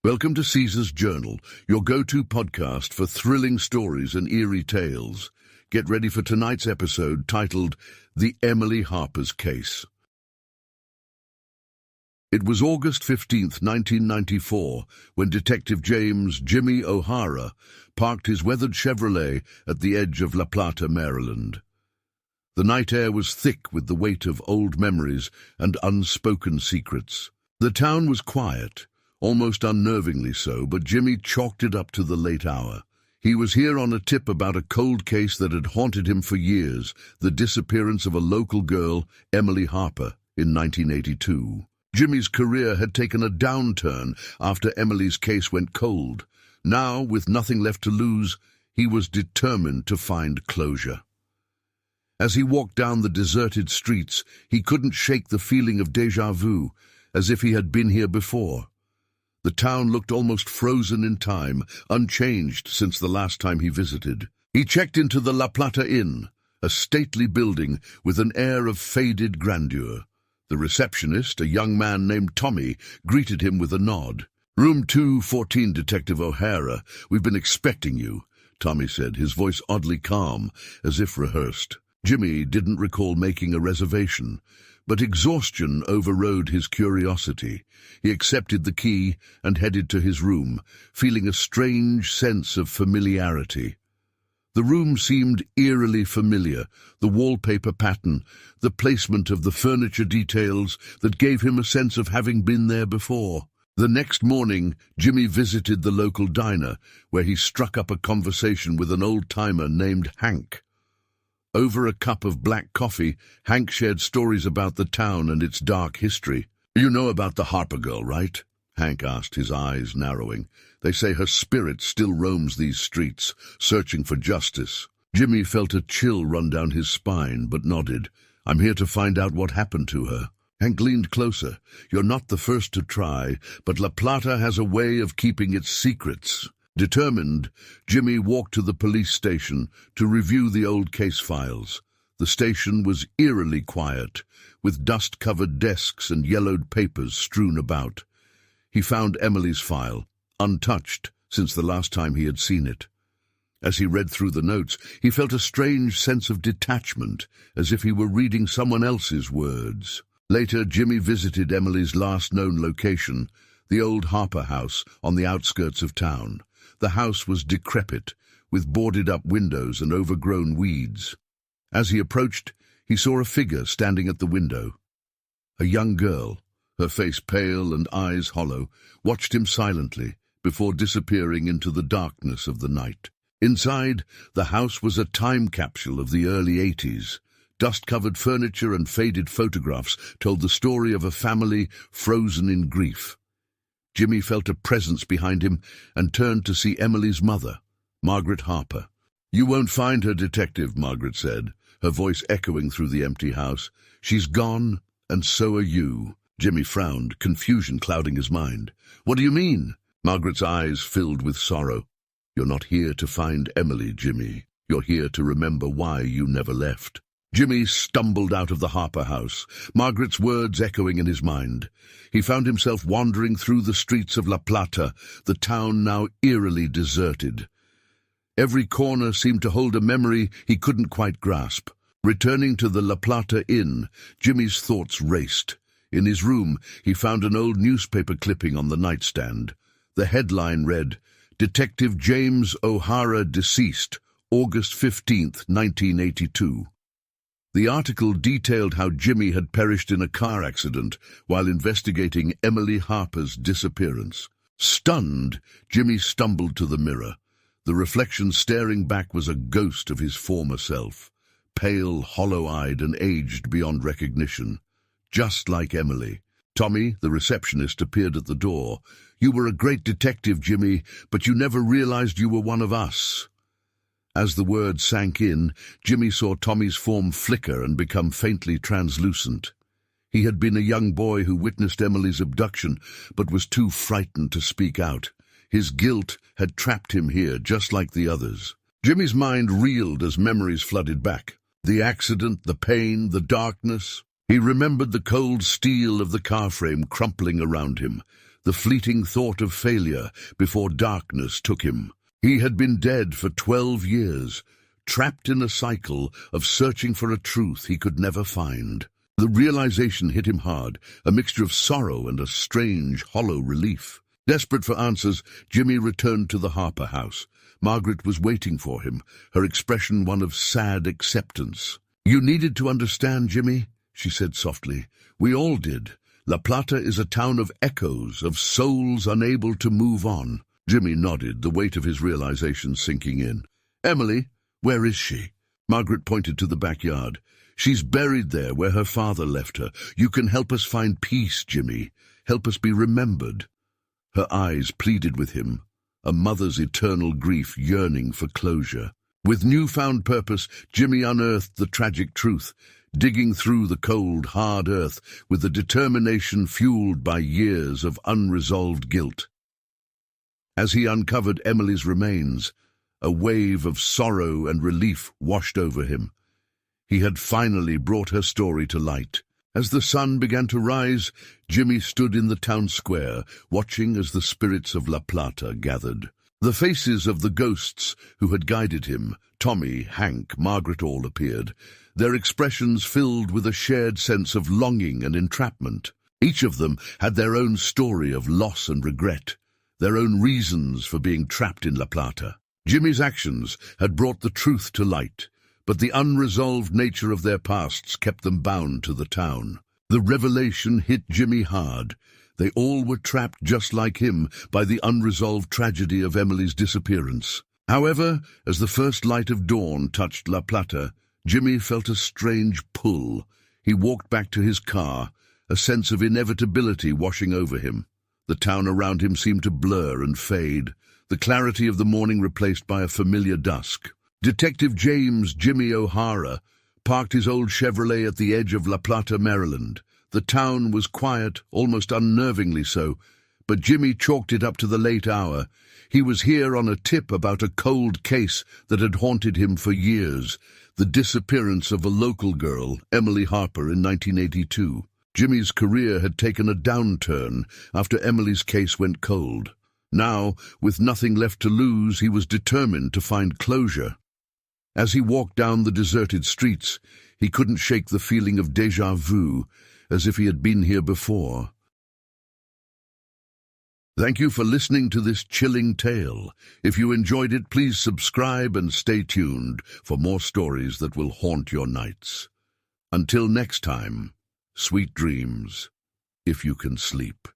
Welcome to Caesar's Journal, your go-to podcast for thrilling stories and eerie tales. Get ready for tonight's episode titled The Emily Harper's Case. It was August 15th, 1994, when Detective James "Jimmy" O'Hara parked his weathered Chevrolet at the edge of La Plata, Maryland. The night air was thick with the weight of old memories and unspoken secrets. The town was quiet, almost unnervingly so, but Jimmy chalked it up to the late hour. He was here on a tip about a cold case that had haunted him for years, the disappearance of a local girl, Emily Harper, in 1982. Jimmy's career had taken a downturn after Emily's case went cold. Now, with nothing left to lose, he was determined to find closure. As he walked down the deserted streets, he couldn't shake the feeling of déjà vu, as if he had been here before. The town looked almost frozen in time, unchanged since the last time he visited. He checked into the La Plata Inn, a stately building with an air of faded grandeur. The receptionist, a young man named Tommy, greeted him with a nod. "Room 214, Detective O'Hara. We've been expecting you," Tommy said, his voice oddly calm, as if rehearsed. Jimmy didn't recall making a reservation, but exhaustion overrode his curiosity. He accepted the key and headed to his room, feeling a strange sense of familiarity. The room seemed eerily familiar, the wallpaper pattern, the placement of the furniture details that gave him a sense of having been there before. The next morning, Jimmy visited the local diner, where he struck up a conversation with an old-timer named Hank. Over a cup of black coffee, Hank shared stories about the town and its dark history. "You know about the Harper girl, right?" Hank asked, his eyes narrowing. "They say her spirit still roams these streets, searching for justice." Jimmy felt a chill run down his spine, but nodded. "I'm here to find out what happened to her." Hank leaned closer. "You're not the first to try, but La Plata has a way of keeping its secrets." Determined, Jimmy walked to the police station to review the old case files. The station was eerily quiet, with dust-covered desks and yellowed papers strewn about. He found Emily's file, untouched since the last time he had seen it. As he read through the notes, he felt a strange sense of detachment, as if he were reading someone else's words. Later, Jimmy visited Emily's last known location, the old Harper house on the outskirts of town. The house was decrepit, with boarded-up windows and overgrown weeds. As he approached, he saw a figure standing at the window. A young girl, her face pale and eyes hollow, watched him silently before disappearing into the darkness of the night. Inside, the house was a time capsule of the early 80s. Dust-covered furniture and faded photographs told the story of a family frozen in grief. Jimmy felt a presence behind him and turned to see Emily's mother, Margaret Harper. "You won't find her, Detective," Margaret said, her voice echoing through the empty house. "She's gone, and so are you." Jimmy frowned, confusion clouding his mind. "What do you mean?" Margaret's eyes filled with sorrow. "You're not here to find Emily, Jimmy. You're here to remember why you never left." Jimmy stumbled out of the Harper house, Margaret's words echoing in his mind. He found himself wandering through the streets of La Plata, the town now eerily deserted. Every corner seemed to hold a memory he couldn't quite grasp. Returning to the La Plata Inn, Jimmy's thoughts raced. In his room, he found an old newspaper clipping on the nightstand. The headline read, "Detective James O'Hara deceased, August 15th, 1982. The article detailed how Jimmy had perished in a car accident while investigating Emily Harper's disappearance. Stunned, Jimmy stumbled to the mirror. The reflection staring back was a ghost of his former self, pale, hollow-eyed, and aged beyond recognition. Just like Emily. Tommy, the receptionist, appeared at the door. "You were a great detective, Jimmy, but you never realized you were one of us." As the words sank in, Jimmy saw Tommy's form flicker and become faintly translucent. He had been a young boy who witnessed Emily's abduction, but was too frightened to speak out. His guilt had trapped him here, just like the others. Jimmy's mind reeled as memories flooded back. The accident, the pain, the darkness. He remembered the cold steel of the car frame crumpling around him, the fleeting thought of failure before darkness took him. He had been dead for 12 years, trapped in a cycle of searching for a truth he could never find. The realization hit him hard, a mixture of sorrow and a strange, hollow relief. Desperate for answers, Jimmy returned to the Harper house. Margaret was waiting for him, her expression one of sad acceptance. "You needed to understand, Jimmy," she said softly. "We all did. La Plata is a town of echoes, of souls unable to move on." Jimmy nodded, the weight of his realization sinking in. "Emily, where is she?" Margaret pointed to the backyard. "She's buried there where her father left her. You can help us find peace, Jimmy. Help us be remembered." Her eyes pleaded with him, a mother's eternal grief yearning for closure. With newfound purpose, Jimmy unearthed the tragic truth, digging through the cold, hard earth with a determination fueled by years of unresolved guilt. As he uncovered Emily's remains, a wave of sorrow and relief washed over him. He had finally brought her story to light. As the sun began to rise, Jimmy stood in the town square, watching as the spirits of La Plata gathered. The faces of the ghosts who had guided him, Tommy, Hank, Margaret, all appeared, their expressions filled with a shared sense of longing and entrapment. Each of them had their own story of loss and regret, their own reasons for being trapped in La Plata. Jimmy's actions had brought the truth to light, but the unresolved nature of their pasts kept them bound to the town. The revelation hit Jimmy hard. They all were trapped just like him by the unresolved tragedy of Emily's disappearance. However, as the first light of dawn touched La Plata, Jimmy felt a strange pull. He walked back to his car, a sense of inevitability washing over him. The town around him seemed to blur and fade, the clarity of the morning replaced by a familiar dusk. Detective James "Jimmy" O'Hara parked his old Chevrolet at the edge of La Plata, Maryland. The town was quiet, almost unnervingly so, but Jimmy chalked it up to the late hour. He was here on a tip about a cold case that had haunted him for years, the disappearance of a local girl, Emily Harper, in 1982. Jimmy's career had taken a downturn after Emily's case went cold. Now, with nothing left to lose, he was determined to find closure. As he walked down the deserted streets, he couldn't shake the feeling of déjà vu, as if he had been here before. Thank you for listening to this chilling tale. If you enjoyed it, please subscribe and stay tuned for more stories that will haunt your nights. Until next time, sweet dreams, if you can sleep.